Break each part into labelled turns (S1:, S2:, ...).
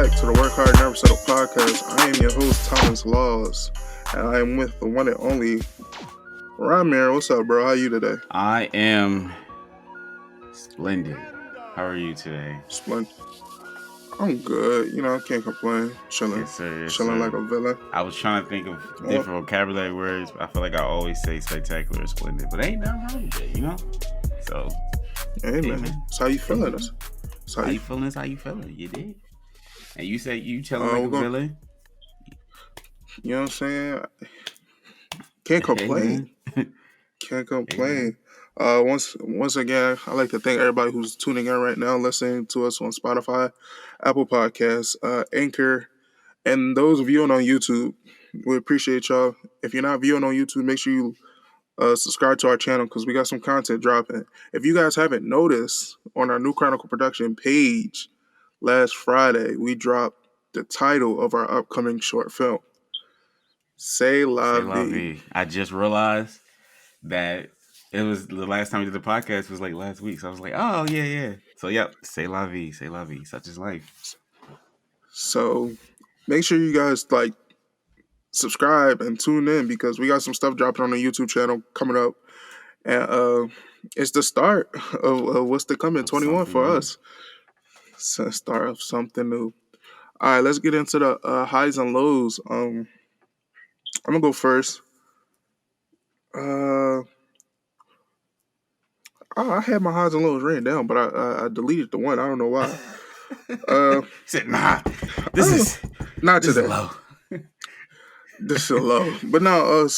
S1: back to the Work Hard Never Settle podcast. I am your host, Thomas Laws, and I am with the one and only Rahmere. What's up, bro? How you today?
S2: I am splendid. How are you today?
S1: Splendid. I'm good. I can't complain. Chilling.
S2: Yes, sir. Yes,
S1: Chilling
S2: sir.
S1: like a villain.
S2: I was trying to think of different vocabulary words, but I feel like I always say spectacular or splendid, but ain't nothing wrong with it, So,
S1: hey, man. That's how you feeling?
S2: That's how you feeling? That's how you feeling. You did. And you say you chilling like a villain?
S1: You know what I'm saying? Can't complain. Can't complain. Once again, I'd like to thank everybody who's tuning in right now, listening to us on Spotify, Apple Podcasts, Anchor, and those viewing on YouTube. We appreciate y'all. If you're not viewing on YouTube, make sure you subscribe to our channel because we got some content dropping. If you guys haven't noticed, on our new Chronicle Production page, last Friday, we dropped the title of our upcoming short film, C'est la vie.
S2: I just realized that it was the last time we did the podcast was like last week. So I was like, oh, yeah. So, yep, c'est la vie, such is life.
S1: So make sure you guys subscribe and tune in because we got some stuff dropping on the YouTube channel coming up. And it's the start of what's to come in 21 for us. It's the start of something new. All right, let's get into the highs and lows. I'm going to go first. I had my highs and lows written down, but I deleted the one. I don't know why.
S2: He said, nah, this is
S1: not
S2: this
S1: today.
S2: Is low.
S1: This is low. But no,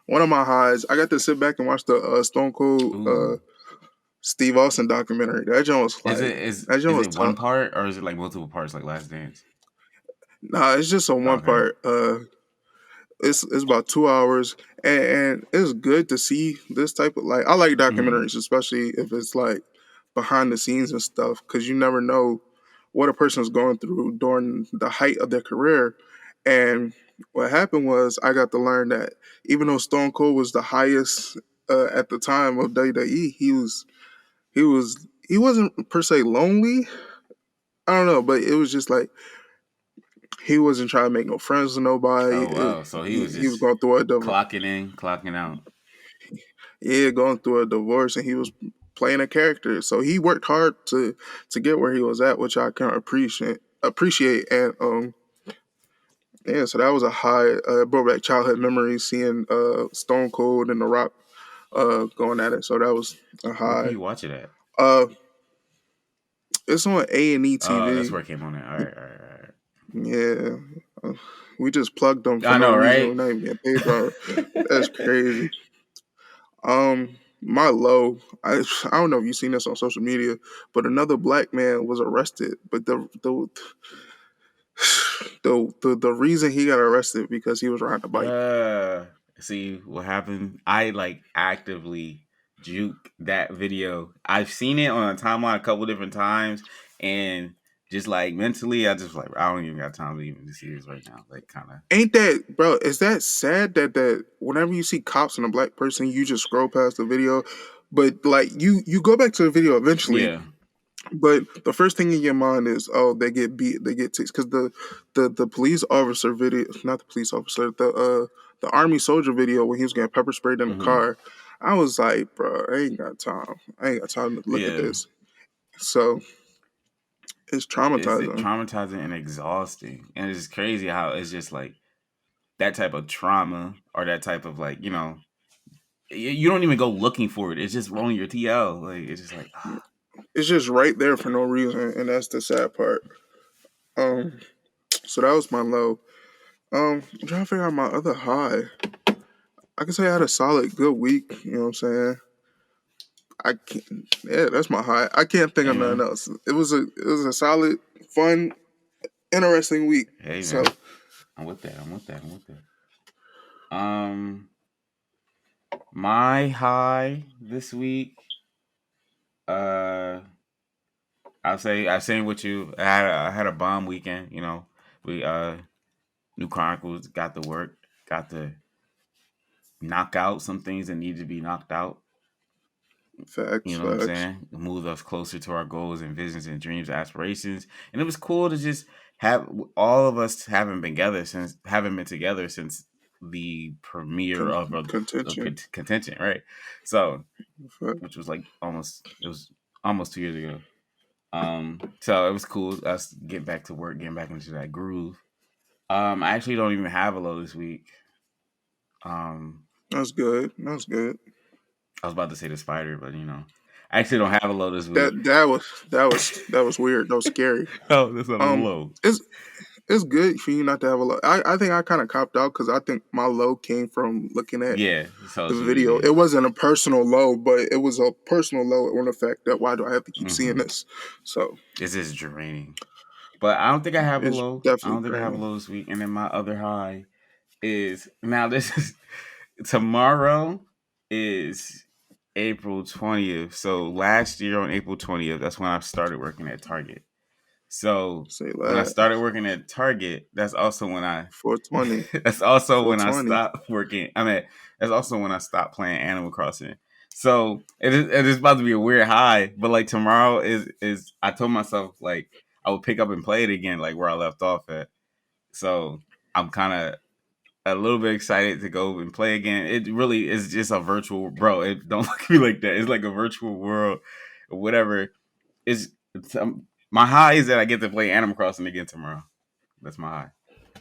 S1: one of my highs, I got to sit back and watch the Stone Cold Steve Austin documentary. That joint was like...
S2: Is it one part or is it like multiple parts like Last Dance?
S1: Nah, it's just on one part. It's about 2 hours, and it's good to see this type of I like documentaries, especially if it's like behind the scenes and stuff, because you never know what a person is going through during the height of their career. And what happened was I got to learn that even though Stone Cold was the highest at the time of WWE, he wasn't per se lonely. I don't know, but it was just like he wasn't trying to make no friends with nobody.
S2: Oh, wow. So he was
S1: going through a divorce.
S2: Clocking in, clocking out.
S1: Yeah, going through a divorce, and he was playing a character. So he worked hard to get where he was at, which I can appreciate. And yeah, so that was a high. Brought back childhood memories, seeing Stone Cold and The Rock going at it. So that was a high.
S2: Where can you watch it at?
S1: It's on A&E TV.
S2: Oh, that's where it came on it. All right.
S1: Yeah, we just plugged them.
S2: I know, right?
S1: Not even getting paid, bro. That's crazy. My low. I don't know if you've seen this on social media, but another black man was arrested. But the reason he got arrested because he was riding a bike.
S2: See what happened? I actively juke that video. I've seen it on a timeline a couple different times, and just mentally, I just I don't even got time to even see this right now. Kind of.
S1: Ain't that, bro? Is that sad that whenever you see cops and a black person, you just scroll past the video, but you go back to the video eventually.
S2: Yeah.
S1: But the first thing in your mind is, oh, they get beat, they get ticked, because the police officer video, not the police officer, the army soldier video when he was getting pepper sprayed in the car. I was like, bro, I ain't got time to look at this. So it's traumatizing.
S2: It's traumatizing and exhausting, and it's crazy how it's just that type of trauma or that type of you don't even go looking for it. It's just rolling your TL. It's just
S1: It's just right there for no reason, and that's the sad part. So that was my low. I'm trying to figure out my other high. I can say I had a solid, good week. You know what I'm saying? That's my high. I can't think of nothing else. It was a solid, fun, interesting week.
S2: Hey,
S1: so
S2: man. I'm with that. My high this week. I'll say I same with you. I had a bomb weekend. We New Chronicles got to work, got to knock out some things that needed to be knocked out.
S1: Facts,
S2: You know what I'm
S1: facts.
S2: saying? It moved us closer to our goals and visions and dreams, aspirations, and it was cool to just have all of us haven't been together since the premiere
S1: Con-
S2: of
S1: contention.
S2: contention, right? So,
S1: Fact.
S2: which was like it was almost 2 years ago. So it was cool us getting back to work, getting back into that groove. I actually don't even have a low this week. Um,
S1: That's good. That's good.
S2: I was about to say the spider, but I actually don't have a low this week.
S1: That was weird. That was scary.
S2: Oh, that's not a
S1: Um,
S2: low.
S1: it's good for you not to have a low. I think I kind of copped out because I think my low came from looking at
S2: Yeah,
S1: the
S2: social
S1: video.
S2: media.
S1: It wasn't a personal low, but it was a personal low on the fact that why do I have to keep seeing
S2: Hmm.
S1: this? So
S2: It's just draining. But I don't think I have a
S1: it's
S2: low. I
S1: definitely
S2: don't think I have a
S1: draining.
S2: low this week. And then my other high is now this is tomorrow is April 20th. So last year on April 20th, that's when I started working at Target. So
S1: Say
S2: when I
S1: that.
S2: started working at Target, that's also when I
S1: 420.
S2: that's also when I
S1: 420.
S2: stopped working. I mean, that's also when I stopped playing Animal Crossing. So it is about to be a weird high, but like tomorrow is I told myself like I would pick up and play it again, like where I left off at. So I'm kind of a little bit excited to go and play again. It really is just a virtual, bro. It don't look at me like that. It's like a virtual world, or whatever. My high is that I get to play Animal Crossing again tomorrow. That's my high.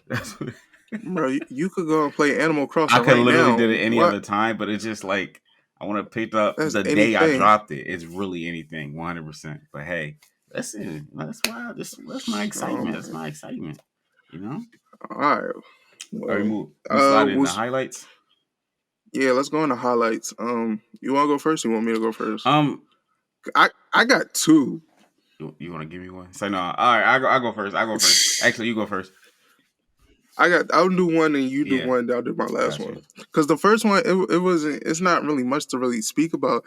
S2: That's what,
S1: Bro, you could go and play Animal
S2: I
S1: Crossing
S2: could
S1: right
S2: literally
S1: now.
S2: did it any
S1: What?
S2: other time, but it's just like I want to pick up
S1: That's
S2: the day I
S1: anything.
S2: dropped it. It's really anything, 100%. But hey, listen, that's why that's my
S1: Oh
S2: excitement. That's
S1: man.
S2: my excitement. You know.
S1: All right.
S2: All right,
S1: Well,
S2: we slide in the
S1: was
S2: highlights.
S1: yeah. Let's go into highlights. You want to go first? You want me to go first?
S2: Um,
S1: I got two.
S2: you want to give me one? Say no. All right, I go first. I go first. Actually, you go first.
S1: I'll do one and you do
S2: Yeah,
S1: one. Then I'll do my last
S2: got
S1: one.
S2: you.
S1: Because the first one, it wasn't. It's not really much to really speak about.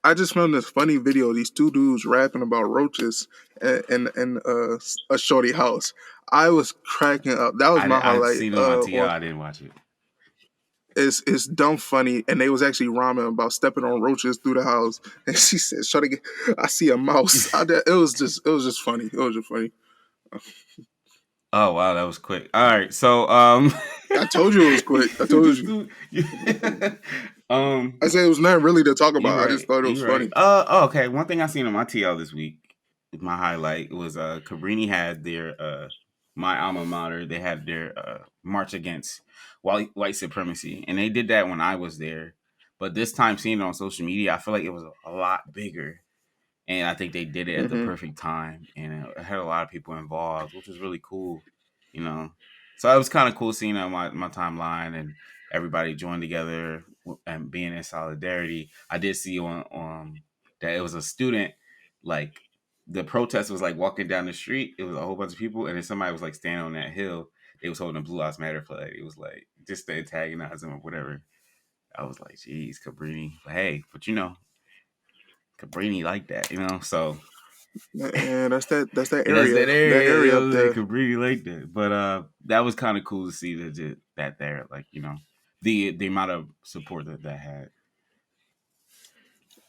S1: I just found this funny video. These two dudes rapping about roaches in a shorty house. I was cracking up. That was my
S2: I'd
S1: highlight.
S2: seen it on TL. I didn't watch it.
S1: It's dumb funny, and they was actually rhyming about stepping on roaches through the house. And she said, "Shorty, I see a mouse." It was just funny. It was just funny.
S2: Oh wow, that was quick. All right, so
S1: I told you it was quick. I told
S2: this
S1: you.
S2: dude,
S1: I said it was not really to talk
S2: you
S1: about. I just
S2: right,
S1: thought it was
S2: you right.
S1: funny.
S2: Oh, okay. One thing I seen on my TL this week, my highlight was Cabrini had their my alma mater. They had their march against white supremacy, and they did that when I was there. But this time, seeing it on social media, I feel like it was a lot bigger, and I think they did it at the
S1: Hmm.
S2: perfect time, and it had a lot of people involved, which was really cool, you know. So it was kind of cool seeing on my timeline and everybody joined together and being in solidarity. I did see on that it was a student, like the protest was like walking down the street. It was a whole bunch of people, and then somebody was like standing on that hill. They was holding a Blue Lives Matter flag. It was like just to antagonize them or whatever. I was like, geez, Cabrini. But hey, Cabrini like that, So
S1: And that's that
S2: that's
S1: area.
S2: that
S1: That
S2: area.
S1: area up
S2: They
S1: there.
S2: could really like that. But that was kind of cool to see that there, like the amount of support that had.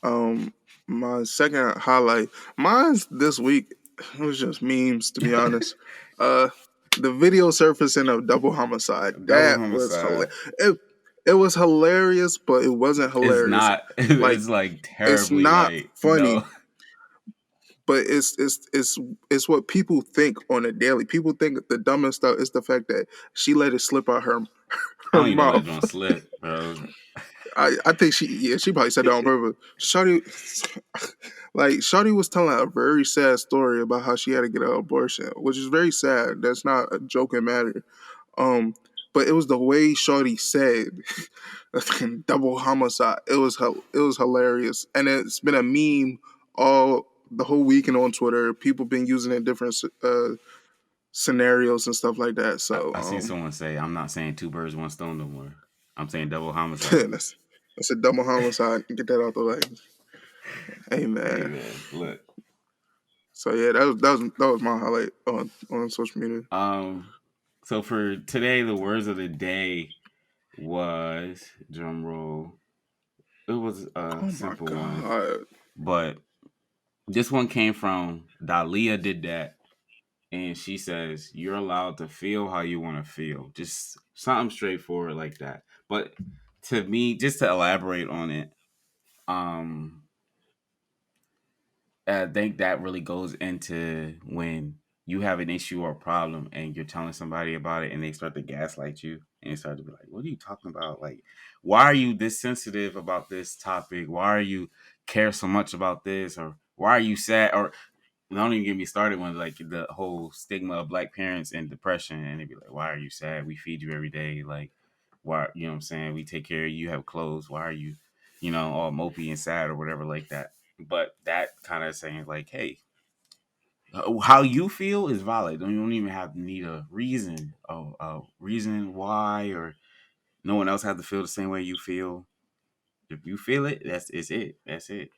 S1: Um, my second highlight, mine's this week. It was just memes, to be honest. Uh, the video surfacing of double homicide.
S2: Double
S1: That was
S2: homicide
S1: hilarious. It was hilarious, but it wasn't
S2: is
S1: hilarious.
S2: not.
S1: Like
S2: It's like
S1: it's
S2: terribly
S1: not
S2: like
S1: funny,
S2: no.
S1: but it's what people think on a daily. People think the dumbest stuff is the fact that she let it slip out her
S2: I
S1: her
S2: don't even know that
S1: mouth.
S2: don't slip, bro.
S1: I think she probably said that on purpose. Shawty, like Shawty was telling a very sad story about how she had to get an abortion, which is very sad. That's not a joking matter. Um, but it was the way Shawty said double homicide. It was hilarious, and it's been a meme all the whole weekend on Twitter. People been using it in different scenarios and stuff like that. So
S2: I seen someone say, "I'm not saying two birds, one stone no more. I'm saying double homicide."
S1: that's that's a double homicide. Get that out the way. Hey
S2: Hey
S1: man.
S2: man, look.
S1: So yeah, that was my highlight on social media.
S2: Um, so for today, the words of the day was drum roll. It was a
S1: Oh my
S2: simple one,
S1: god.
S2: but this one came from Dalia did that, and she says you're allowed to feel how you want to feel, just something straightforward like that. But to me, just to elaborate on it, um, I think that really goes into when you have an issue or a problem and you're telling somebody about it and they start to gaslight you and they start to be like, what are you talking about? Like, why are you this sensitive about this topic? Why are you care so much about this? Or why are you sad? Or don't even get me started when like the whole stigma of black parents and depression and they'd be like, why are you sad? We feed you every day. Like, why, you know what I'm saying? We take care of you, have clothes. Why are you, all mopey and sad or whatever like that? But that kind of saying like, hey, how you feel is valid. You don't even have to need a reason why, or no one else has to feel the same way you feel. If you feel it, that's it's it. That's it.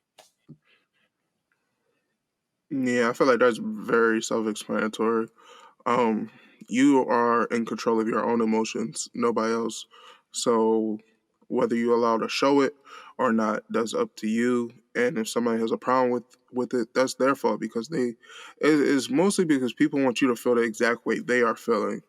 S1: Yeah, I feel like that's very self-explanatory. Um, you are in control of your own emotions, nobody else. So whether you allow to show it or not, that's up to you. And if somebody has a problem with it, that's their fault because it's mostly because people want you to feel the exact way they are feeling.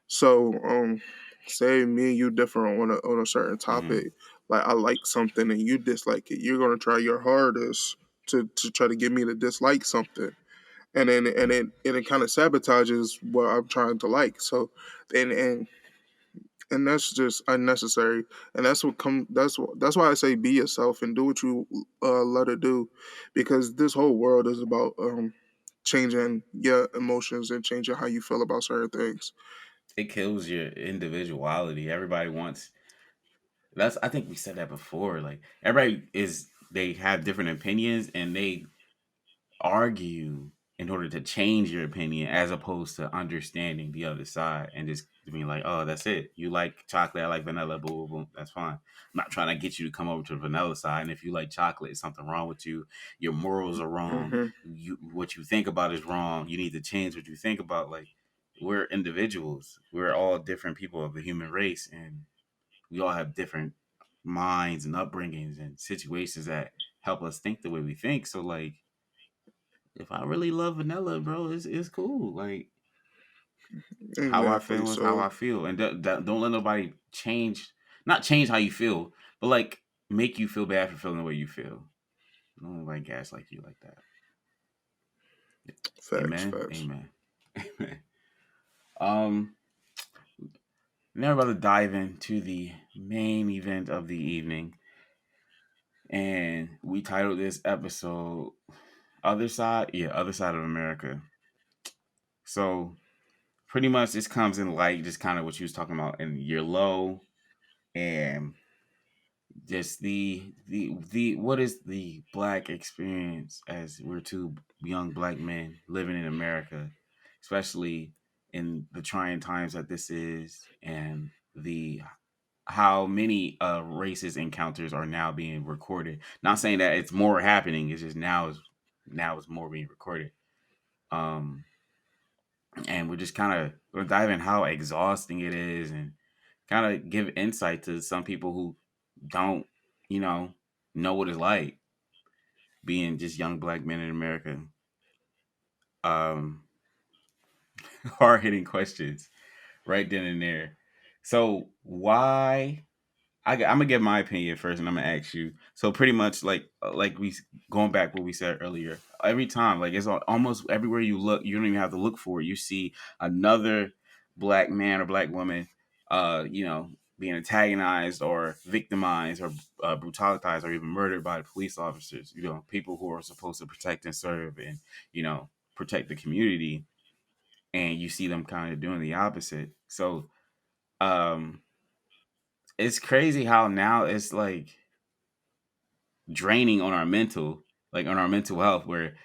S1: So, say me and you differ on a certain
S2: Mm-hmm.
S1: topic. Like I like something and you dislike it. You're gonna try your hardest to try to get me to dislike something, and it kind of sabotages what I'm trying to like. So, and that's just unnecessary. And that's why I say be yourself and do what you let it do, because this whole world is about changing your emotions and changing how you feel about certain things.
S2: It kills your individuality. Everybody wants. That's. I think we said that before. Like everybody is. They have different opinions and they argue in order to change your opinion as opposed to understanding the other side and just being like, oh, that's it. You like chocolate, I like vanilla, boom, boom, boom. That's fine. I'm not trying to get you to come over to the vanilla side. And if you like chocolate, it's something wrong with you. Your morals are wrong.
S1: Hmm.
S2: What you think about is wrong. You need to change what you think about. Like we're individuals. We're all different people of the human race, and we all have different minds and upbringings and situations that help us think the way we think. So like if I really love vanilla, bro, it's cool. Like how I
S1: Exactly.
S2: feel is how
S1: So
S2: I feel, and don't let nobody not change how you feel, but like make you feel bad for feeling the way you feel. Don't nobody gas like you like that.
S1: facts,
S2: Amen.
S1: facts.
S2: Amen. Amen. Um, now we're about to dive into the main event of the evening, and we titled this episode "Other Side." Yeah, other side of America. So pretty much this comes in light, just kind of what you was talking about in your low and just the what is the black experience as we're two young black men living in America, especially in the trying times that this is, and the how many racist encounters are now being recorded. Not saying that it's more happening, it's just now it's more being recorded. Um, and we're just kind of we're diving how exhausting it is and kind of give insight to some people who don't, you know what it's like being just young black men in America. Um, hard hitting questions right then and there. So why I'm gonna give my opinion first, and I'm gonna ask you. So pretty much, like we going back what we said earlier. Every time, like it's almost everywhere you look, you don't even have to look for it. You see another black man or black woman, being antagonized or victimized or brutalized or even murdered by the police officers. You know, people who are supposed to protect and serve and protect the community, and you see them kind of doing the opposite. So, um, it's crazy how now it's like draining on our mental health where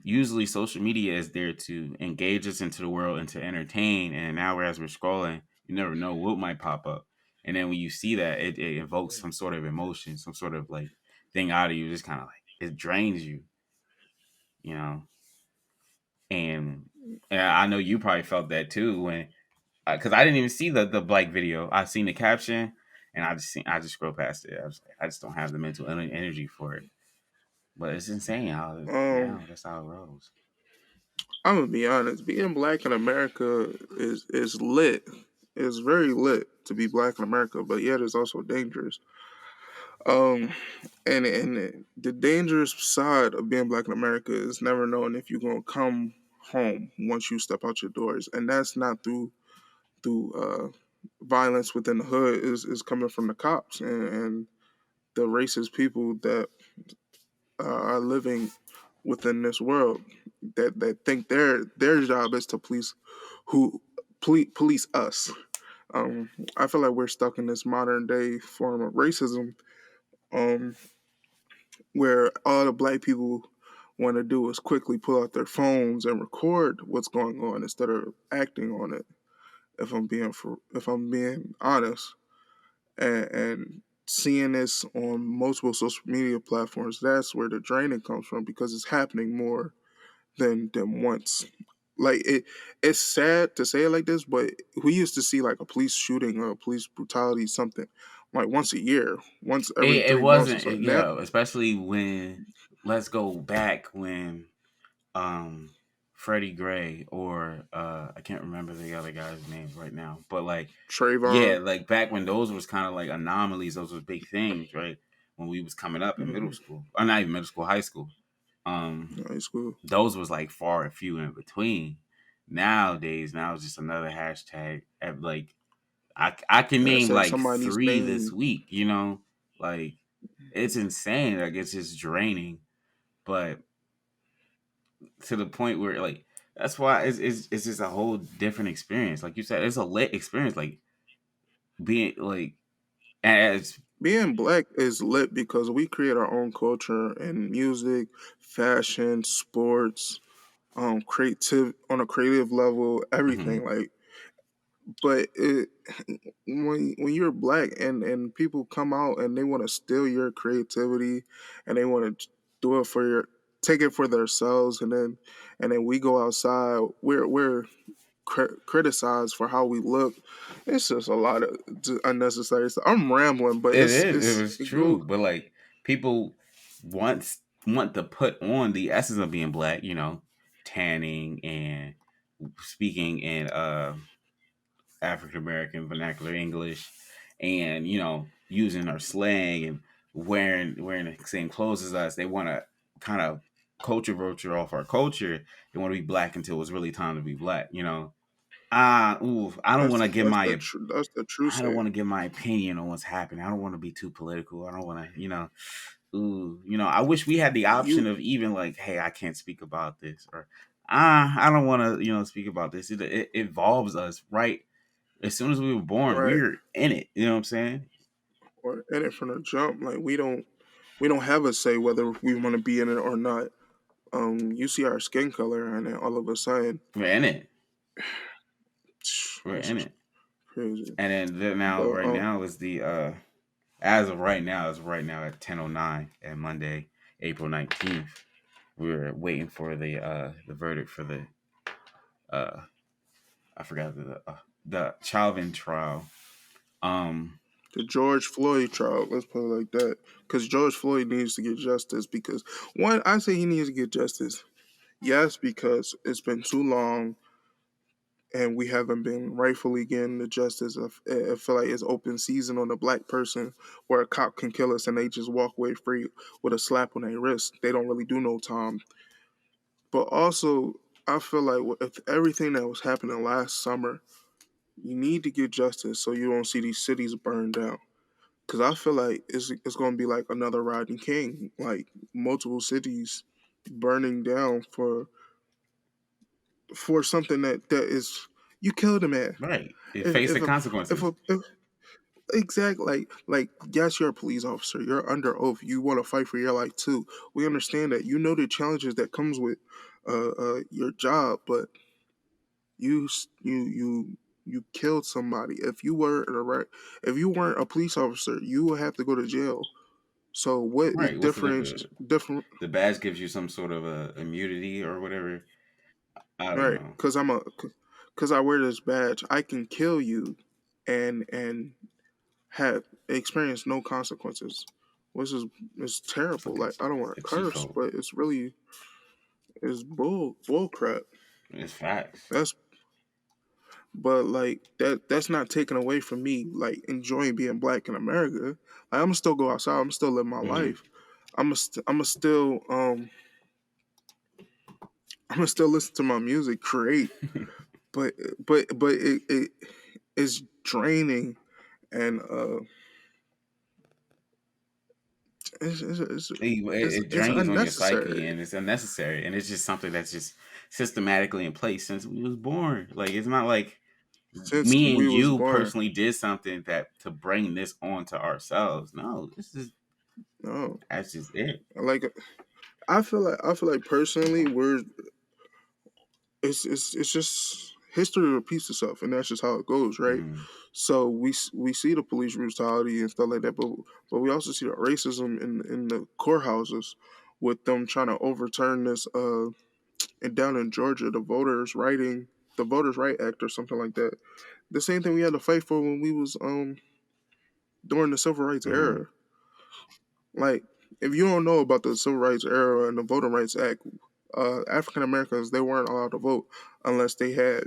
S2: usually social media is there to engage us into the world and to entertain, and now as we're scrolling you never know what might pop up, and then when you see that it evokes some sort of emotion, some sort of like thing out of you, just kind of like it drains you, you know and, I know you probably felt that too when because I didn't even see the black video. I seen the caption and I just scroll past it. I just don't have the mental energy for it. But it's insane how
S1: Um,
S2: now that's how it rolls.
S1: I'm gonna be honest. Being black in America is lit. It's very lit to be black in America, but yet it's also dangerous. Um, and the dangerous side of being black in America is never knowing if you're gonna come home once you step out your doors, and that's not through violence within the hood. Is coming from the cops and the racist people that are living within this world that think their job is to who police us. I feel like we're stuck in this modern day form of racism, um, where all the black people want to do is quickly pull out their phones and record what's going on instead of acting on it. If I'm being honest, and seeing this on multiple social media platforms, that's where the draining comes from because it's happening more than once. Like it's sad to say it like this, but we used to see like a police shooting or a police brutality, something like once a year, once every
S2: It
S1: 3 months or
S2: wasn't,
S1: something. Now,
S2: especially when let's go back when Freddie Gray or I can't remember the other guy's name right now, but like yeah,
S1: Trayvon,
S2: like back when those was kind of like anomalies, those were big things, right? When we was coming up in middle
S1: mm-hmm,
S2: school, or not even middle school, high school,
S1: high school.
S2: those was like far and few in between. Nowadays, now it's just another hashtag. Like I can
S1: Yeah,
S2: name
S1: say
S2: like
S1: somebody's
S2: three this
S1: name,
S2: week, like it's insane. Like it's just draining, but to the point where like that's why it's just a whole different experience. Like you said, it's a lit experience. Like being like as
S1: being black is lit because we create our own culture and music, fashion, sports, creative on a creative level, everything.
S2: mhm.
S1: Like, but when you're black and people come out and they want to steal your creativity and they want to do it for your take it for themselves and then we go outside, we're criticized for how we look. It's just a lot of unnecessary stuff. I'm rambling, but
S2: It is. It
S1: it's
S2: was
S1: it goes
S2: true, but like people want to put on the essence of being black. Tanning and speaking in African American vernacular English, and using our slang and wearing the same clothes as us. They want to kind of culture vulture off our culture. They want to be black until it's really time to be black. Ooh, I don't want to give my
S1: that's the true
S2: I don't
S1: saying.
S2: want to give my opinion on what's happening. I don't want to be too political. I don't want to, ooh, I wish we had the option
S1: You
S2: of even like, hey, I can't speak about this, or I don't want to, speak about this. It involves us, right? As soon as we were born, we
S1: right
S2: were in it. You know what I'm saying?
S1: or in it from the jump. Like we don't have a say whether we want to be in it or not. You see our skin color, and then all of a sudden,
S2: We're in it. We're
S1: it's
S2: in
S1: just
S2: it.
S1: crazy.
S2: And then now,
S1: But
S2: right now is the as of right now at 10:09 and Monday, April 19th. We're waiting for the verdict for the uh I forgot the Chauvin trial. Um,
S1: the George Floyd trial, let's put it like that, because George Floyd needs to get justice. Because one, I say he needs to get justice. Yes, because it's been too long, and we haven't been rightfully getting the justice. I feel like it's open season on a black person where a cop can kill us and they just walk away free with a slap on their wrist. They don't really do no time. But also, I feel like with everything that was happening last summer, you need to get justice so you don't see these cities burned down. Because I feel like it's going to be like another Rodney King, like multiple cities burning down for something that is you killed a man.
S2: right. It
S1: If
S2: faced the
S1: if a
S2: consequences.
S1: if exactly like yes, you're a police officer. You're under oath. You want to fight for your life too. We understand that. You know the challenges that comes with your job, but you killed somebody. If you weren't a police officer, you would have to go to jail. So what is
S2: Right. What's
S1: different,
S2: the badge gives you some sort of a immunity or whatever. I don't
S1: right?
S2: know.
S1: Because I wear this badge, I can kill you, and had experienced no consequences, which is
S2: It's
S1: terrible.
S2: like
S1: Like I don't want
S2: a
S1: to
S2: cheat
S1: curse,
S2: code.
S1: but it's bull crap.
S2: It's facts.
S1: That's but like that's not taken away from me like enjoying being black in America. Like, I'm gonna still go outside. I'm gonna still live my
S2: Mm-hmm.
S1: life. I'm gonna still I'm gonna still listen to my music, create. But it is draining and
S2: It
S1: it's
S2: drains on your psyche,
S1: unnecessary.
S2: and it's unnecessary, and it's just something that's just systematically in place since we was born. Like it's not like
S1: Since
S2: me and
S1: we was
S2: you
S1: born.
S2: personally did something that to bring this on to ourselves. No, this is
S1: No,
S2: that's just it.
S1: like I feel like personally we're it's just history repeats itself, and that's just how it goes, right?
S2: Mm-hmm.
S1: So we see the police brutality and stuff like that, but we also see the racism in the courthouses with them trying to overturn this and down in Georgia the Voters Right Act or something like that. The same thing we had to fight for when we was during the civil rights
S2: Mm-hmm.
S1: era. Like if you don't know about the civil rights era and the Voting Rights Act, African Americans they weren't allowed to vote unless they had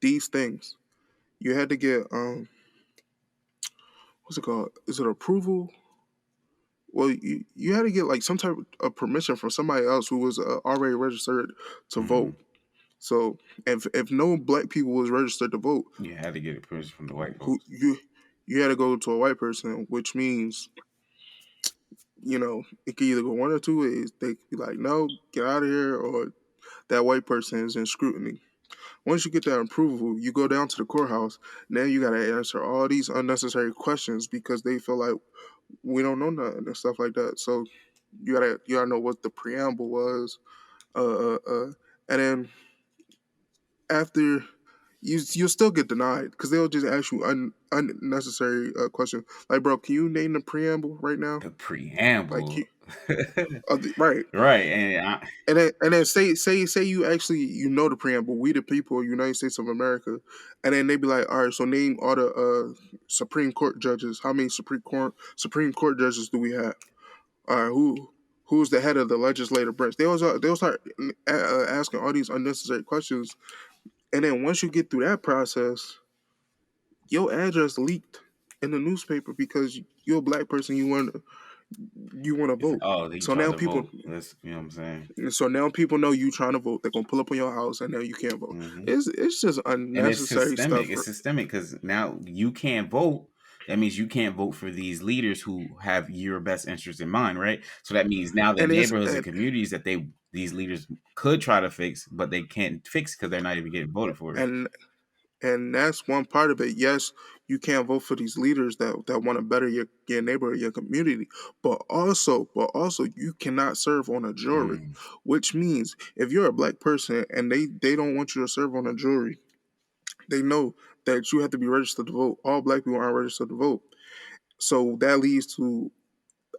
S1: these things. You had to get what's it called? Is it approval? Well, you had to get like some type of permission from somebody else who was already registered to
S2: Mm-hmm.
S1: vote. So if no black people was registered to vote,
S2: You had to get a permission from the white
S1: who
S2: folks.
S1: you had to go to a white person, which means it could either go one or two ways. They could be like, no, get out of here, or that white person is in scrutiny. Once you get that approval, you go down to the courthouse. Now you got to answer all these unnecessary questions because they feel like we don't know nothing and stuff like that. So you gotta know what the preamble was, and then after you'll still get denied because they'll just ask you unnecessary questions like, bro, can you name the preamble right now?
S2: The
S1: Like,
S2: preamble,
S1: right.
S2: right? And I,
S1: And then say you actually the preamble, we the people, United States of America, and then they be like, all right, so name all the Supreme Court judges. How many Supreme Court judges do we have? All right, who's the head of the legislative branch? They'll start asking all these unnecessary questions, and then once you get through that process, your address leaked in the newspaper because you're a black person. You want to
S2: it's like,
S1: vote.
S2: oh, he
S1: So
S2: tried
S1: now
S2: to
S1: people
S2: vote. Let's, you know what I'm saying?
S1: So now people know you trying to vote. They're gonna pull up on your house, and now you can't vote.
S2: Mm-hmm.
S1: It's just
S2: And it's
S1: unnecessary
S2: systemic.
S1: stuff.
S2: It's systemic because now you can't vote. That means you can't vote for these leaders who have your best interest in mind, right? So that means now the
S1: And it's
S2: neighborhoods and communities that these leaders could try to fix, but they can't fix because they're not even getting voted for.
S1: and and that's one part of it. Yes, you can't vote for these leaders that want to better your neighborhood, your community, but also you cannot serve on a jury,
S2: Mm,
S1: which means if you're a black person and they don't want you to serve on a jury, they know that you have to be registered to vote. All black people aren't registered to vote, so that leads to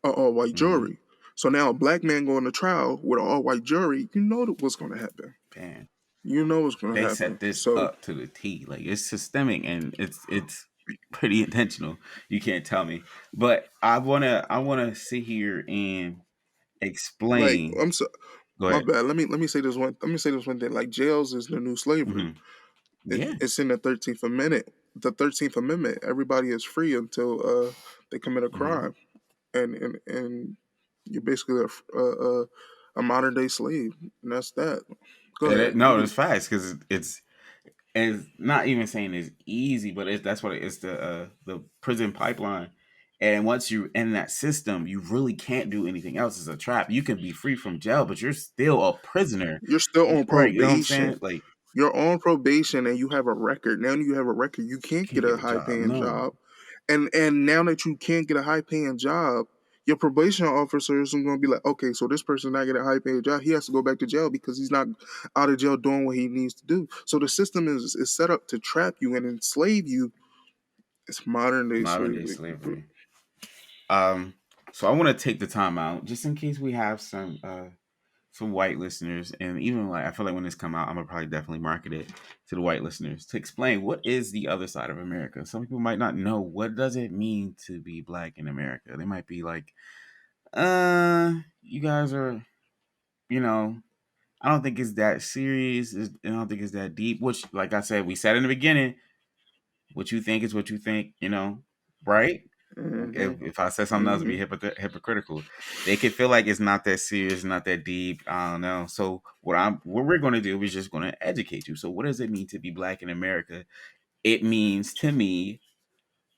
S1: all white
S2: mm-hmm.
S1: jury. So now a black man going to trial with an all white jury, you know what's going to happen.
S2: Man,
S1: You know what's going to
S2: they
S1: happen.
S2: set this
S1: So
S2: up to the T. Like it's systemic and it's pretty intentional. You can't tell me. But I wanna sit here and
S1: like
S2: explain.
S1: I'm so
S2: Go
S1: my
S2: ahead.
S1: bad. Let me say this one thing. Like jails is the new slavery.
S2: Hmm. Yeah.
S1: It's in the 13th Amendment. The 13th Amendment. Everybody is free until they commit a
S2: Hmm.
S1: crime, and you're basically a modern day slave, and that's that. Go ahead. You
S2: No,
S1: could.
S2: it's fast because it's not even saying it's easy, but that's what it's the prison pipeline. And once you're in that system, you really can't do anything else. It's a trap. You can be free from jail, but you're still a prisoner,
S1: You're still on
S2: right? You know what I'm
S1: probation.
S2: saying? Like,
S1: You're on probation and you have a record. Now you have a record. You can't
S2: can't
S1: get a
S2: get a
S1: high
S2: job.
S1: paying
S2: No,
S1: job. And now that you can't get a high paying job, your probation officer is gonna be like, okay, so this person's not getting a high paying job. He has to go back to jail because he's not out of jail doing what he needs to do. So the system is set up to trap you and enslave you. It's modern day
S2: modern day
S1: slavery.
S2: slavery. Um, so I want to take the time out just in case we have some some white listeners, and even like I feel like when this come out, I'm gonna probably definitely market it to the white listeners to explain what is the other side of America. Some people might not know what does it mean to be black in America. They might be like, you guys are, you know, I don't think it's that serious. I don't think it's that deep. Which, like I said, we said in the beginning, what you think is what you think, right?
S1: Mm-hmm.
S2: If I said something else, it'd be
S1: Mm-hmm.
S2: hypocritical. They could feel like it's not that serious, not that deep. I don't know. So what we're going to do is just going to educate you. So what does it mean to be black in America? It means to me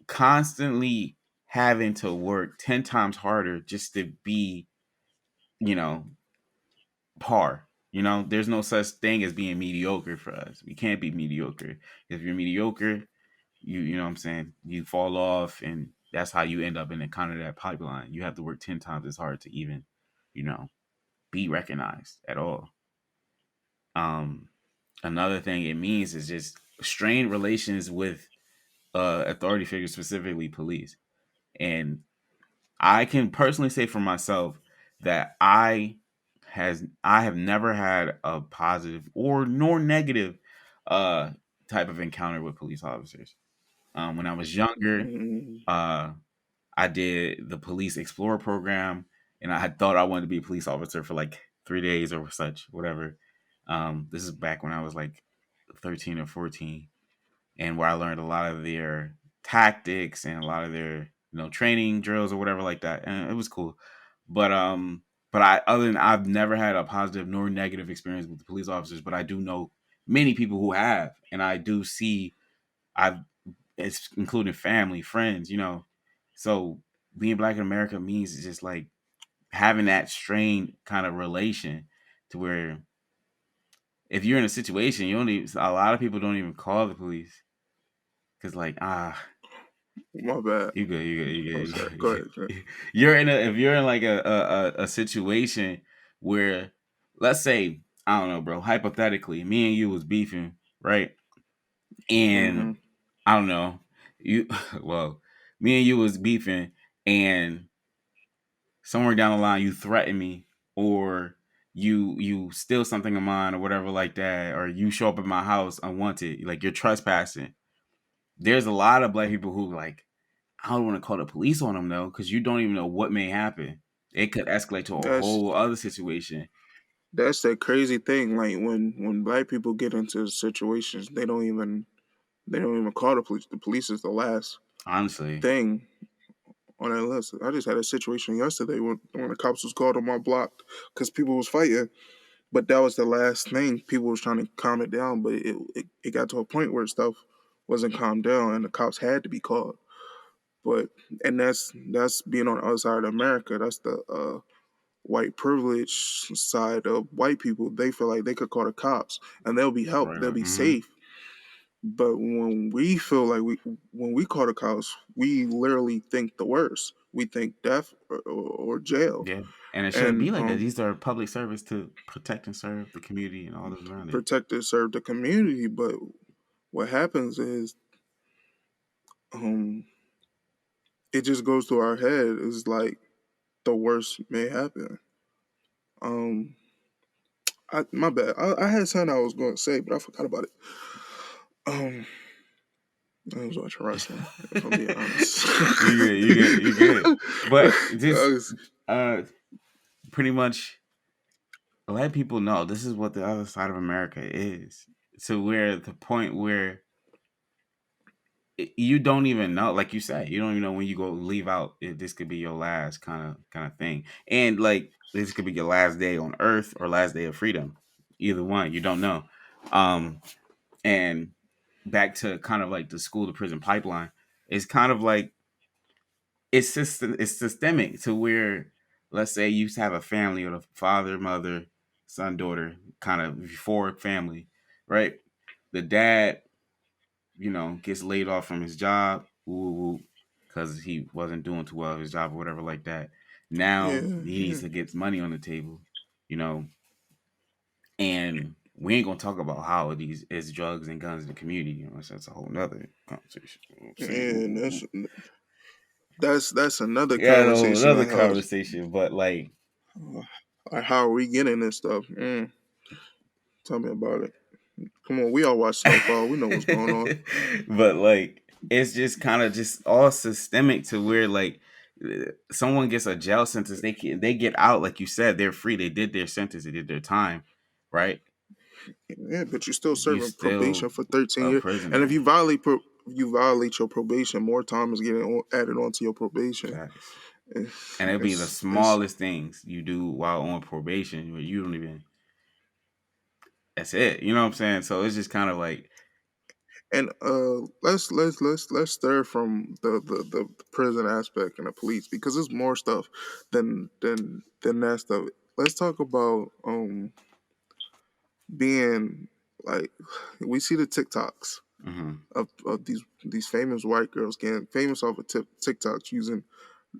S2: constantly having to work 10 times harder just to be, you know, par. There's no such thing as being mediocre for us. We can't be mediocre. If you're mediocre, you know what I'm saying, you fall off, and that's how you end up in the kind of that pipeline. You have to work 10 times as hard to even, you know, be recognized at all. Um Another thing it means is just strained relations with authority figures, specifically police. And I can personally say for myself that I have never had a positive or nor negative uh type of encounter with police officers. When I was younger,
S1: Mm-hmm.
S2: uh I did the police explorer program, and I had thought I wanted to be a police officer for like 3 days or such, whatever. This is back when I was like 13 or 14, and where I learned a lot of their tactics and a lot of their training drills or whatever like that, and it was cool. But I've never had a positive nor negative experience with the police officers, but I do know many people who have, and I do see I've it's including family, friends, So being black in America means it's just like having that strained kind of relation to where if you're in a situation, you don't even, a lot of people don't even call the police because like
S1: My bad.
S2: you good, you good,
S1: Oh,
S2: you
S1: sorry.
S2: good,
S1: Go
S2: you
S1: ahead. Sir.
S2: good. You're in a if you're in like a situation where, let's say, I don't know, bro, hypothetically, me and you was beefing, right?
S1: Mm-hmm.
S2: And I don't know, you well, me and you was beefing, and somewhere down the line you threaten me, or you steal something of mine or whatever like that, or you show up at my house unwanted, like you're trespassing. There's a lot of black people who like, I don't want to call the police on them though, because you don't even know what may happen. It could escalate to a
S1: That's
S2: whole other situation.
S1: that's the crazy thing. Like when black people get into situations, they don't even call the police. The police is the last
S2: Honestly,
S1: thing on that list. I just had a situation yesterday when the cops was called on my block because people was fighting. But that was the last thing. People was trying to calm it down, but it got to a point where stuff wasn't calmed down, and the cops had to be called. But and that's being on the other side of America. That's the white privilege side of white people. They feel like they could call the cops and they'll be helped.
S2: right?
S1: They'll be
S2: Mm-hmm.
S1: safe. But when we feel like when we call the cops, we literally think the worst. We think death or jail.
S2: Yeah, and it shouldn't be
S1: And
S2: like that. These are public service to protect and serve the community and all those around it.
S1: protectors serve the community. But what happens is um, it just goes through our head. It's like the worst may happen. Um, my bad. I had something I was going to say, but I forgot about it. Um, I was watching wrestling. If I'm being honest,
S2: You good. But
S1: I
S2: just
S1: was-
S2: uh, pretty much let people know this is what the other side of America is. To where the point where you don't even know, like you said, you don't even know when you go leave out. If this could be your last kind of thing, and like this could be your last day on Earth or last day of freedom. Either one, you don't know. Um, and back to kind of like the school to prison pipeline, it's kind of like it's systemic to where, let's say you have a family or a father, mother, son, daughter, kind of four family, right? The dad, gets laid off from his job, because he wasn't doing too well at his job or whatever like that.
S1: yeah,
S2: Now he
S1: yeah,
S2: needs to get money on the table, you know, and we ain't gonna talk about how these is drugs and guns in the community. That's a whole nother conversation. You know what I'm saying?
S1: and that's another
S2: Yeah, no,
S1: conversation.
S2: another
S1: Like how
S2: conversation, but like,
S1: Like, how are we getting this stuff? Tell me about it. Come on, we all watch Snowfall. We know what's going on.
S2: But like it's just kind of just all systemic to where like someone gets a jail sentence, they get out, like you said, they're free, they did their sentence, they did their time, right?
S1: Yeah, but you're still
S2: You
S1: serving
S2: still
S1: probation for 13
S2: a
S1: years, and if
S2: prisoner.
S1: you violate your probation, more time is getting added onto your probation.
S2: Facts.
S1: It's,
S2: And it'll be the
S1: it's
S2: smallest things you do while on probation where you don't even, that's it, you know what I'm saying? So it's just kind of like
S1: and let's stir from the prison aspect and the police, because there's more stuff than that stuff. Let's talk about being like, we see the TikToks
S2: mhm,
S1: of these famous white girls getting famous off of TikToks using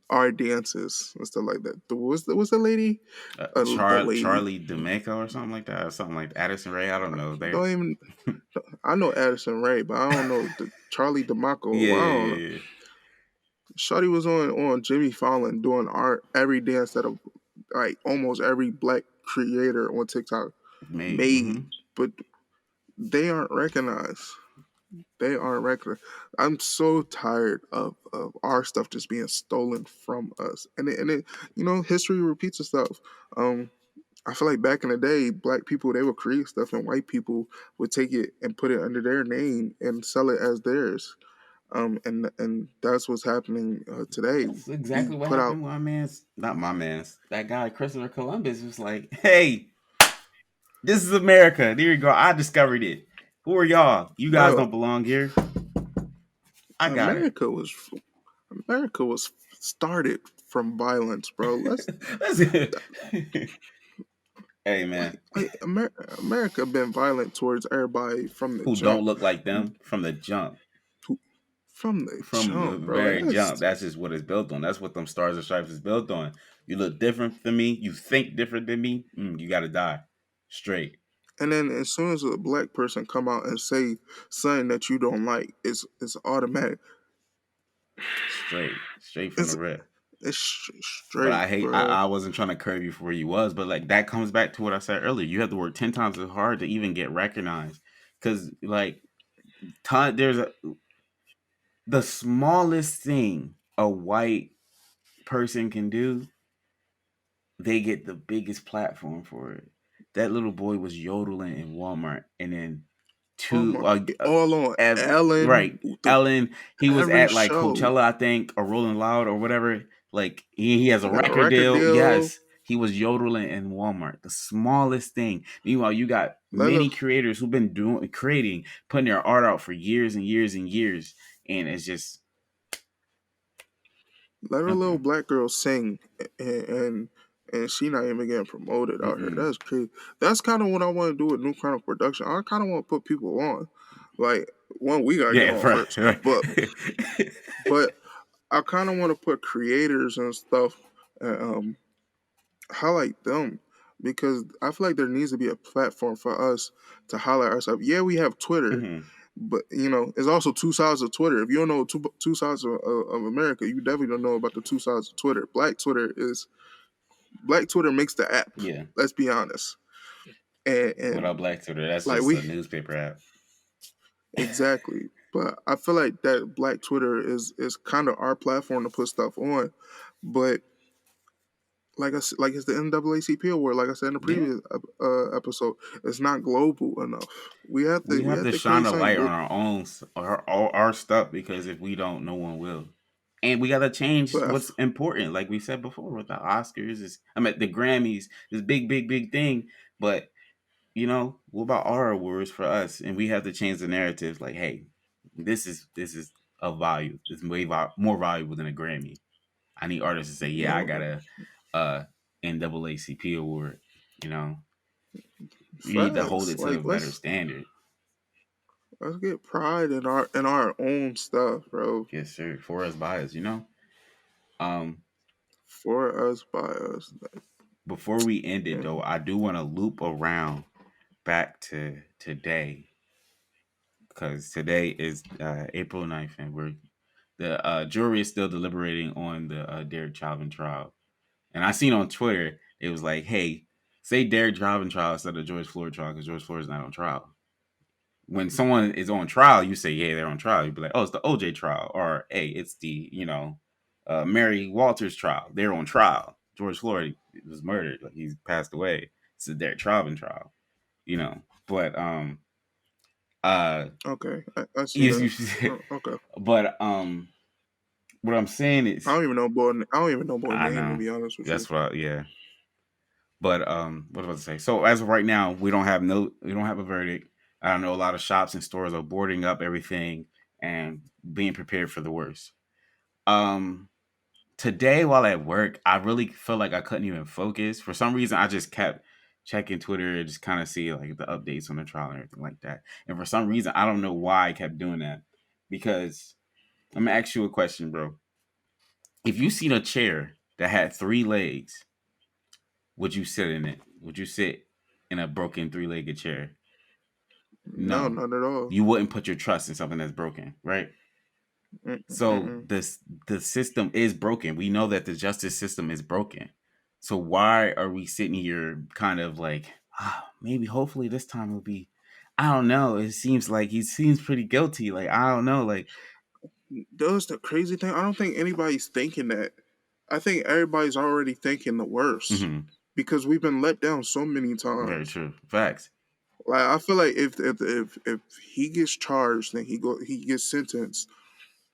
S1: our dances and stuff like that. What's the lady? The lady.
S2: Charlie D'Amelio or something like that, or something like Addison Ray. I don't know. They
S1: Don't even. I know Addison Ray, but I don't know the Charlie DeMarco.
S2: yeah,
S1: I
S2: yeah,
S1: don't know.
S2: yeah, yeah.
S1: Shawty was on Jimmy Fallon doing art every dance that like almost every black creator on TikTok
S2: Made.
S1: made, but they aren't recognized. They aren't recognized. I'm so tired of our stuff just being stolen from us, and it history repeats itself. I feel like back in the day, black people, they would create stuff, and white people would take it and put it under their name and sell it as theirs. And that's what's happening today.
S2: That's exactly
S1: We
S2: what
S1: put out
S2: happened with my man's, not my man's, that guy Christopher Columbus was like, "Hey, this is America. There you go. I discovered it. Who are y'all? You guys
S1: bro.
S2: don't belong here. I got it."
S1: America was America was started from violence, bro. Let's
S2: That's it. Hey man,
S1: America been violent towards everybody from the
S2: who don't
S1: jump.
S2: look like them from the jump.
S1: From the
S2: From the
S1: jump, bro. Like
S2: very jump.
S1: that's
S2: That's just what it's built on. That's what them stars and stripes is built on. You look different than me. You think different than me. You got to die straight,
S1: And then as soon as a black person come out and say something that you don't like, it's automatic.
S2: straight from the
S1: It's
S2: rip. But
S1: straight,
S2: I hate.
S1: bro.
S2: I wasn't trying to curve you for where you was, but like that comes back to what I said earlier. You have to work 10 times as hard to even get recognized. Because like, there's the smallest thing a white person can do, they get the biggest platform for it. That little boy was yodeling in Walmart, and then
S1: Oh
S2: two
S1: my, all on
S2: right,
S1: Ellen,
S2: Ellen. He was
S1: every
S2: at like
S1: show.
S2: Coachella, I think, or Rolling Loud or whatever. Like he has
S1: He
S2: a
S1: got a
S2: record
S1: record
S2: deal.
S1: deal.
S2: Yes, he was yodeling in Walmart, the smallest thing. Meanwhile, you got
S1: Let a
S2: many creators who've been creating, putting their art out for years and years and years, and it's just
S1: let a little
S2: mm-mm,
S1: black girl sing, and she not even getting promoted out here.
S2: mm-mm.
S1: That's crazy. That's kind of what I want to do with New Chronic Production. I kind of want to put people on. Like, one, we gotta get
S2: Yeah,
S1: on
S2: right,
S1: first,
S2: right.
S1: but I kind of want to put creators and stuff, and, highlight them, because I feel like there needs to be a platform for us to highlight ourselves. Yeah, we have Twitter,
S2: Mhm.
S1: but there's also two sides of Twitter. If you don't know two sides of America, you definitely don't know about the two sides of Twitter. Black Twitter makes the app.
S2: Yeah.
S1: Let's be honest, and
S2: Without Black Twitter, that's
S1: like
S2: just
S1: we
S2: a newspaper app.
S1: exactly. But I feel like that Black Twitter is kind of our platform to put stuff on, but like it's the NAACP award. Like I said in the
S2: Yeah.
S1: previous episode, it's not global enough. We have to
S2: We
S1: we
S2: have
S1: have
S2: to
S1: to
S2: shine
S1: create
S2: a
S1: something
S2: light on
S1: global.
S2: our own, our stuff, because if we don't, no one will. And we got to change
S1: But
S2: what's important. Like we said before with the Oscars, I mean, the Grammys, this big, big, big thing. But, what about our awards for us? And we have to change the narrative. Like, hey, this is of value. It's way more valuable than a Grammy. I need artists to say, yeah, I
S1: more
S2: got a NAACP award. You know, we need to hold
S1: facts.
S2: it to
S1: Like
S2: a better standard.
S1: let's get pride in our own stuff, bro.
S2: Yes, sir. For us, by us. Um,
S1: For us, by us.
S2: before we end it
S1: Yeah.
S2: though, I do want to loop around back to today, because today is April 9th, and the jury is still deliberating on the Derek Chauvin trial. And I seen on Twitter It was like, hey, say Derek Chauvin trial instead of George Floyd trial because George Floyd is not on trial. When someone is on trial, you say, yeah, they're on trial. You'd be like, oh, it's the OJ trial, or hey, it's the Mary Walters trial. They're on trial. George Floyd was murdered, like he's passed away. It's the Derek Chauvin trial, you know. But
S1: Okay, I see
S2: you,
S1: that.
S2: you
S1: Okay.
S2: but what I'm saying
S1: I
S2: is,
S1: don't even know boy. I don't even know boy
S2: I
S1: name to
S2: know
S1: be honest with you.
S2: that's what, yeah. But what was I about to say? So as of right now, we don't have a verdict. I don't know, a lot of shops and stores are boarding up everything and being prepared for the worst. Um, Today while at work, I really felt like I couldn't even focus. For some reason, I just kept checking Twitter and just kind of see like the updates on the trial and everything like that. And for some reason, I don't know why I kept doing that. Because I'm gonna ask you a question, bro. If you seen a chair that had three legs, would you sit in it? Would you sit in a broken three-legged chair?
S1: No,
S2: No.
S1: not at all.
S2: You wouldn't put your trust in something that's broken, right? So
S1: Mm-mm.
S2: the system is broken. We know that the justice system is broken. So why are we sitting here kind of like, maybe hopefully this time will be, I don't know. It seems like he seems pretty guilty. Like, I don't know. Like,
S1: That's the crazy thing. I don't think anybody's thinking that. I think everybody's already thinking the worst
S2: mhm,
S1: because we've been let down so many
S2: very
S1: times.
S2: true. Facts.
S1: Like I feel like if he gets charged and he gets sentenced,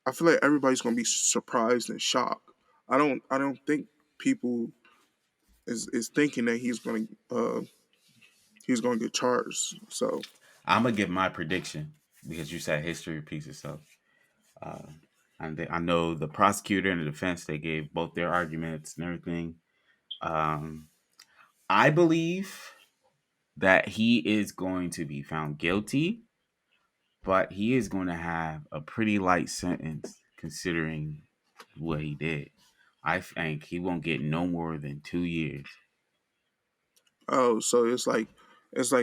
S1: I feel like everybody's gonna be surprised and shocked. I don't think people is thinking that he's gonna get charged. So
S2: I'm gonna give my prediction because you said history repeats itself. Uh, I know the prosecutor and the defense, they gave both their arguments and everything. Um, I believe that he is going to be found guilty, but he is going to have a pretty light sentence considering what he did. I think he won't get no more than 2 years.
S1: so it's like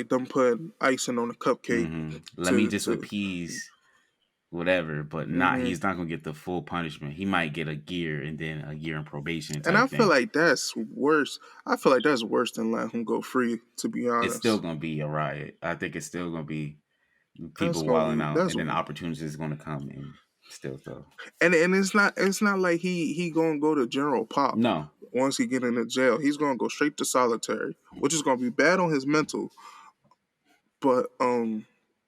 S1: them putting icing on a cupcake
S2: Let me just
S1: to
S2: appease whatever, but not
S1: hmm
S2: he's not gonna get the full punishment. He might get a year and then a year in probation
S1: and I
S2: type
S1: feel
S2: thing.
S1: like that's worse. I feel like that's worse than letting him go free. To be
S2: It's still
S1: honest,
S2: gonna be a riot. I think it's still gonna be
S1: that's
S2: people
S1: gonna
S2: wilding
S1: be
S2: out,
S1: that's
S2: and then opportunities is gonna come and still though.
S1: and it's not like he gonna go to general pop
S2: No,
S1: once he get into jail. He's gonna go straight to solitary, which is gonna be bad on his mental. But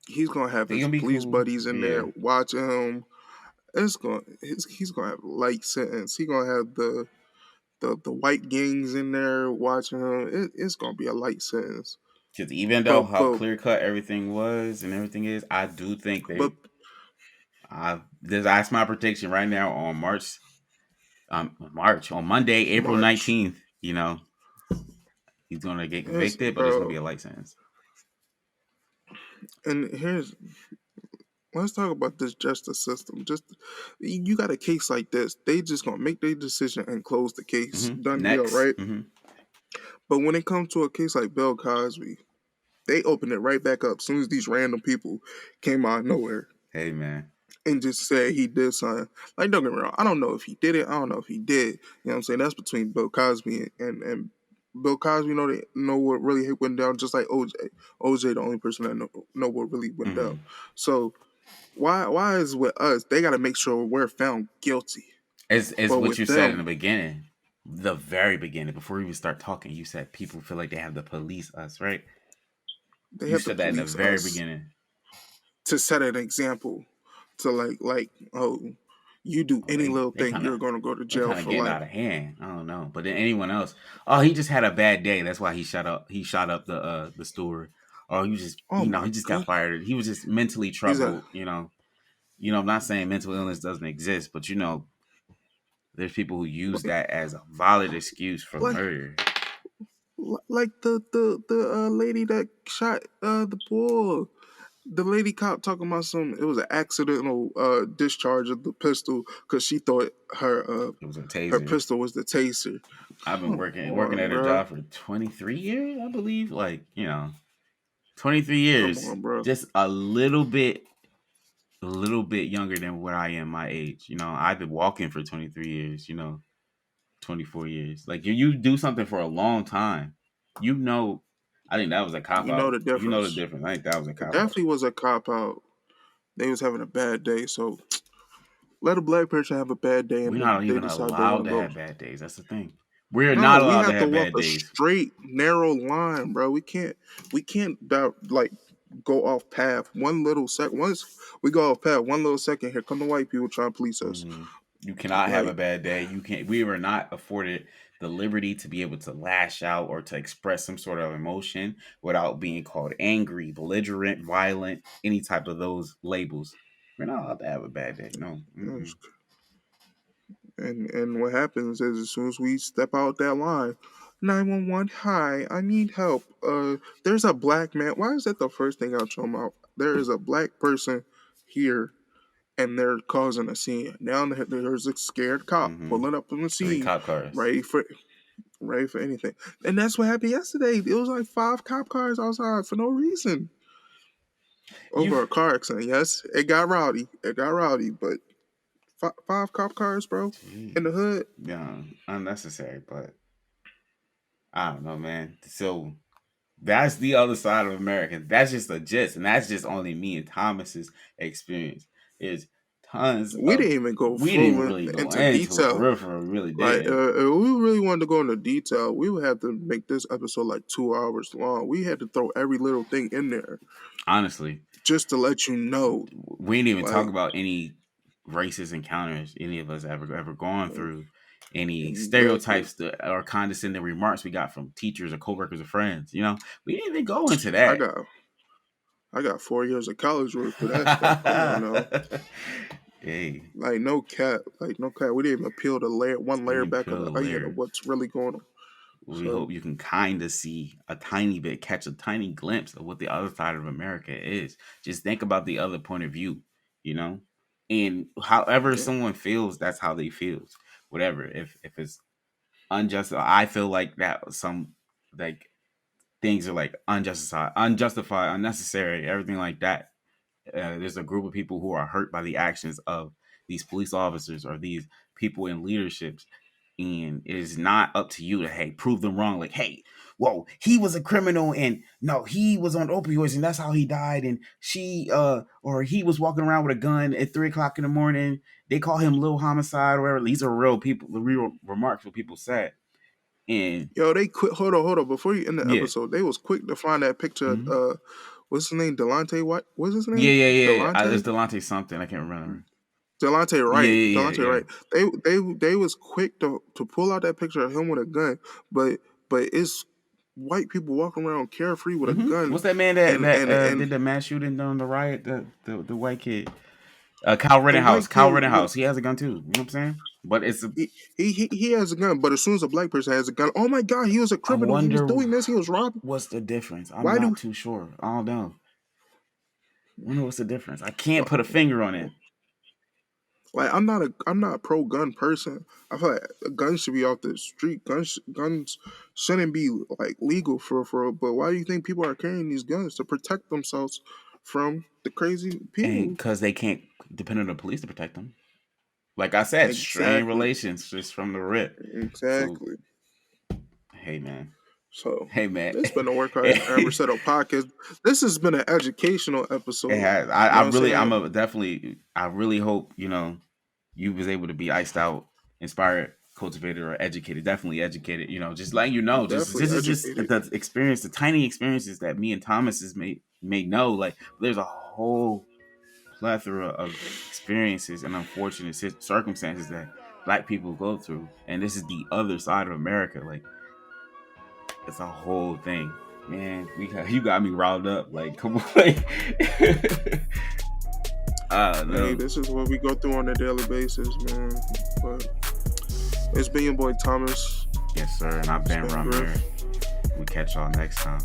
S1: he's gonna have
S2: they
S1: his
S2: gonna be
S1: police
S2: cool.
S1: buddies in there
S2: Yeah,
S1: watching him. He's gonna have a light sentence. He's gonna have the white gangs in there watching him. It's gonna be a light sentence.
S2: because even though
S1: But
S2: how
S1: but
S2: clear cut everything was and everything is, I do think
S1: but
S2: that's my prediction right now on March on Monday, April
S1: March
S2: 19th. He's gonna get
S1: is
S2: convicted, but it's gonna be
S1: bro.
S2: a light sentence.
S1: And here's let's talk about this justice system. Just you got a case like this, they just gonna make their decision and close the case. Done deal,
S2: Next,
S1: right? But when it comes to a case like Bill Cosby, they opened it right back up as soon as these random people came out of nowhere
S2: hey man,
S1: and just said he did something. Like, don't get me wrong, I don't know if he did it. I don't know if he did. You know what I'm saying? That's between Bill Cosby and Bill Cosby. Know what really went down, just like OJ. OJ, the only person that know what really went down. So why is with us? They got to make sure we're found guilty.
S2: it's
S1: But
S2: what you
S1: with
S2: said in the
S1: them,
S2: beginning, the very beginning, before we even start talking. You said people feel like they have to police us, right?
S1: they
S2: You
S1: have to
S2: said that in the
S1: police
S2: very
S1: us
S2: beginning.
S1: to set an example. To oh, you do
S2: Oh,
S1: any
S2: they
S1: little
S2: they
S1: thing,
S2: kind of
S1: you're gonna go to
S2: they
S1: jail
S2: kind of
S1: for
S2: getting
S1: life.
S2: out of hand. I don't know, but then anyone else? Oh, he just had a bad day. That's why he shot up. He shot up the store. Or he just
S1: Oh my
S2: he just got
S1: god,
S2: fired. He was just mentally
S1: he's a
S2: troubled. I'm not saying mental illness doesn't exist, but there's people who use
S1: like
S2: that as a valid excuse for
S1: like
S2: murder.
S1: like the lady that shot the boy. The lady cop talking about it was an accidental discharge of the pistol because she thought
S2: It was a
S1: her
S2: taser.
S1: pistol was the taser.
S2: I've been
S1: Come
S2: working
S1: on,
S2: at a
S1: bro.
S2: job for 23 years, I believe. 23
S1: Come
S2: years.
S1: on, bro.
S2: Just a little bit younger than what I am my age. I've been walking for 23 years. 24 years. Like you do something for a long time, you know. I think that was a cop
S1: You know
S2: out.
S1: the
S2: You know the
S1: difference.
S2: difference. I think that was a
S1: It
S2: cop out.
S1: definitely was a cop out. They was having a bad day, so let a black person have a bad day, and
S2: We're
S1: then
S2: not
S1: they
S2: even
S1: decide they want
S2: allowed
S1: to
S2: to
S1: go.
S2: have bad days. That's the thing. We're
S1: No,
S2: not
S1: we
S2: allowed to
S1: have to
S2: have
S1: walk
S2: bad
S1: a
S2: days.
S1: straight, narrow line, bro. We can't like go off path. One little sec. Once we go off path, one little second, here come the white people trying to police us.
S2: Mm-hmm. You cannot have a
S1: Like,
S2: bad day. You can't. We were not afforded the liberty to be able to lash out or to express some sort of emotion without being called angry, belligerent, violent, any type of those labels. We're not allowed to have a bad day. No. Mm-mm.
S1: and what happens is as soon as we step out that line, 911, hi, I need help. There's a black man. Why is that the first thing out your mouth? There is a black person here, and they're causing a scene. Now there's a scared cop
S2: Mm-hmm.
S1: pulling up on the
S2: 3
S1: scene,
S2: cop cars.
S1: ready for anything. And that's what happened yesterday. It was like 5 cop cars outside for no reason
S2: You.
S1: over a car accident. Yes, it got rowdy. But 5 cop cars, bro, in the
S2: Jeez.
S1: hood.
S2: Yeah, unnecessary, but I don't know, man. So that's the other side of America. That's just a gist, and that's just only me and Thomas's experience. Is tons
S1: We
S2: of
S1: didn't even go
S2: we didn't
S1: full
S2: really go
S1: into
S2: into it for
S1: detail.
S2: real, for real. We really
S1: Like,
S2: didn't.
S1: if we really wanted to go into detail, we would have to make this episode like 2 hours long. We had to throw every little thing in there
S2: Honestly,
S1: just to let you know.
S2: we didn't even talk
S1: Like,
S2: about any racist encounters any of us ever gone through. Any
S1: exactly.
S2: stereotypes or condescending remarks we got from teachers or coworkers or friends. You know, we didn't even go into
S1: I
S2: that.
S1: got I got 4 years of college worth for that stuff. Come on now.
S2: Hey,
S1: Like, no cap. We didn't even peel the one
S2: we
S1: layer
S2: didn't
S1: back of
S2: peel
S1: the
S2: the
S1: onion of
S2: layer.
S1: what's really going on.
S2: We
S1: So,
S2: hope you can kind of see a tiny bit, catch a tiny glimpse of what the other side of America is. Just think about the other point of view, you know? And however
S1: yeah.
S2: someone feels, that's how they feel. Whatever. If it's unjust, I feel like that some like things are like unjustified, unnecessary, everything like that. There's a group of people who are hurt by the actions of these police officers or these people in leaderships, and it is not up to you to prove them wrong. Like, hey, whoa, he was a criminal, and no, he was on opioids, and that's how he died. And she or he was walking around with a gun at 3 o'clock in the morning. They call him little homicide or whatever. These are real people, the real remarks what people said. And
S1: Yo, they quit. Hold on. Before you end the
S2: yeah.
S1: episode, they was quick to find that picture.
S2: Mm-hmm.
S1: What's his name? Delonte White. What's his
S2: Yeah,
S1: name?
S2: yeah, yeah. It's
S1: Delonte.
S2: Delonte something. I can't remember.
S1: Delonte
S2: Yeah,
S1: Wright.
S2: yeah, yeah,
S1: Delonte
S2: yeah.
S1: Wright. They was quick to pull out that picture of him with a gun, but it's white people walking around carefree with a
S2: Mm-hmm.
S1: gun,
S2: What's that man that
S1: and
S2: did the mass shooting on the riot? The white kid, Kyle
S1: the
S2: Rittenhouse.
S1: white
S2: Kyle
S1: kid with
S2: Rittenhouse. He has a gun too. You know what I'm saying? But it's a,
S1: he has a gun, but as soon as a black person has a gun, oh my god, he was a
S2: I
S1: criminal. He was
S2: wonder
S1: doing this. He was robbing.
S2: what's the difference. I'm
S1: Why
S2: not
S1: do
S2: too sure. I don't know. I wonder what's the difference. I can't put a finger on it.
S1: like I'm not a pro gun person. I feel like guns should be off the street. Guns shouldn't be like legal for. But why do you think people are carrying these guns to protect themselves from the crazy
S2: And
S1: people?
S2: because they can't depend on the police to protect them. Like I said, strained
S1: Exactly,
S2: relations just from the rip. So,
S1: exactly.
S2: hey man.
S1: So
S2: Hey man.
S1: this has been the Work Hard Ever Set Up podcast. This has been an educational
S2: It
S1: episode.
S2: has.
S1: You know what I'm
S2: I'm
S1: saying?
S2: a definitely. I really hope you was able to be iced out, inspired, cultivated, or educated. Definitely educated. Just letting you know. Just
S1: Definitely
S2: this is just
S1: educated.
S2: the experience, the tiny experiences that me and Thomas has may know. Like there's a whole plethora of experiences and unfortunate circumstances that Black people go through, and this is the other side of America. Like it's a whole thing. Man, you got me riled up. Like, come on.
S1: Hey,
S2: No.
S1: this is what we go through on a daily basis, man. But it's been your boy Thomas.
S2: Yes, sir. And I've
S1: It's
S2: been
S1: been Griff.
S2: Rahmere. We catch y'all next time.